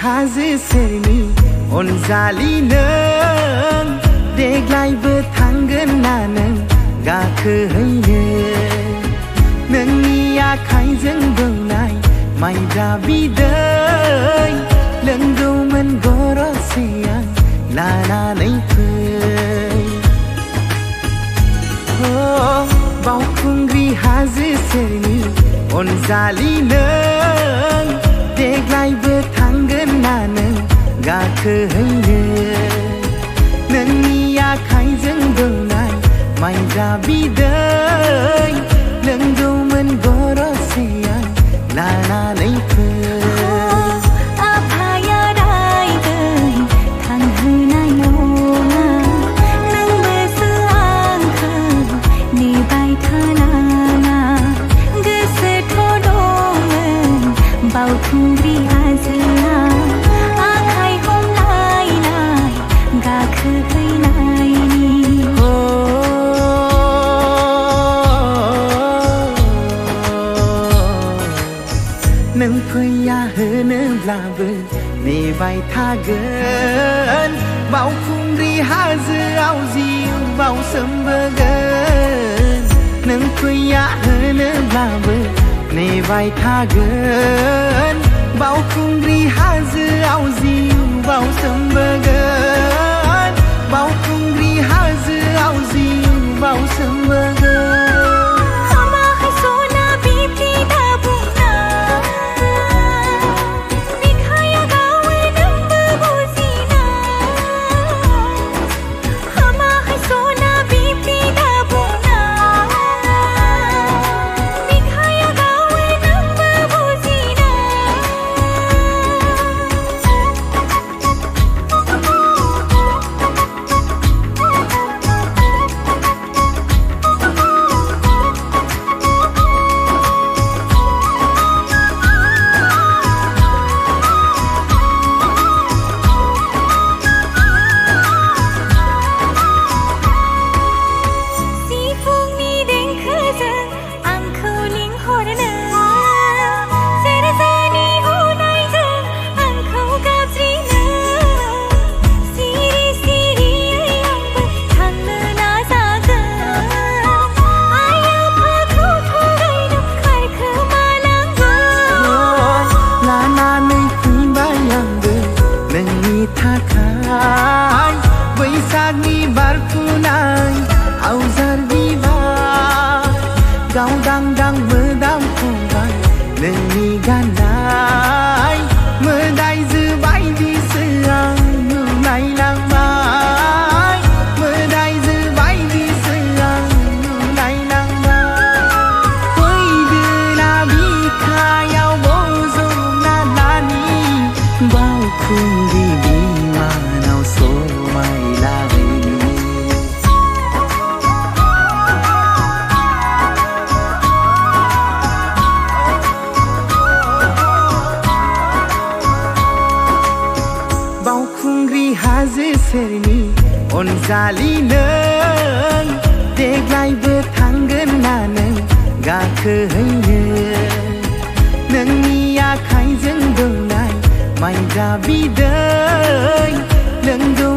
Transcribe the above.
हाजो सेरनि अनजालि नों देग्लायबो थांगोन ना नों गाखोहैनो नोंनि आखाइजों दौनाय माइब्रा बिदै लोंगौमोन गरसे आं लानानै फै बावखुंग्रि हाजो सेरनि अनजालि नों देग्लायबो थांगोन ना नों गाखोहैनो नोंनि आखाइजों दौनाय माइब्रा बिदै लोंगौमोन गरसे आं लानानै फै बावखुंग्रि हाजोआ आखाइ हमलायनाय गाखोहैनायनि नों फैया होनोब्लाबो नेबाय थागोन बावखुंग्रि हाजोआव जिउ बावसोमबोगोन नों फैया होनोब्लाबो नेबाय थागोन बावखुंग्रि हाजोआव जिउ बावसोमबोगोन बावखुंग्रि हाजोआव जिउ बावसोमबोगोन बैसागनि बारफुनाय आवजार बिबार गावदांदां मोदामफुबाय नोंनि गाननाय मोदायजो बायदिसो आं नुलायलांबाय मोदायजो बायदिसो आं नुलायलांबाय फैदोना बिखायाव बज'ना लानि बावखुंग्रि बिमानाव बावखुंग्रि हाजो सेरनि अनजालि नों देग्लायबो थांगोन ना नों गाखोहैनो नोंनि आखाइजों दौनाय माइब्रा बिदै लोंगौ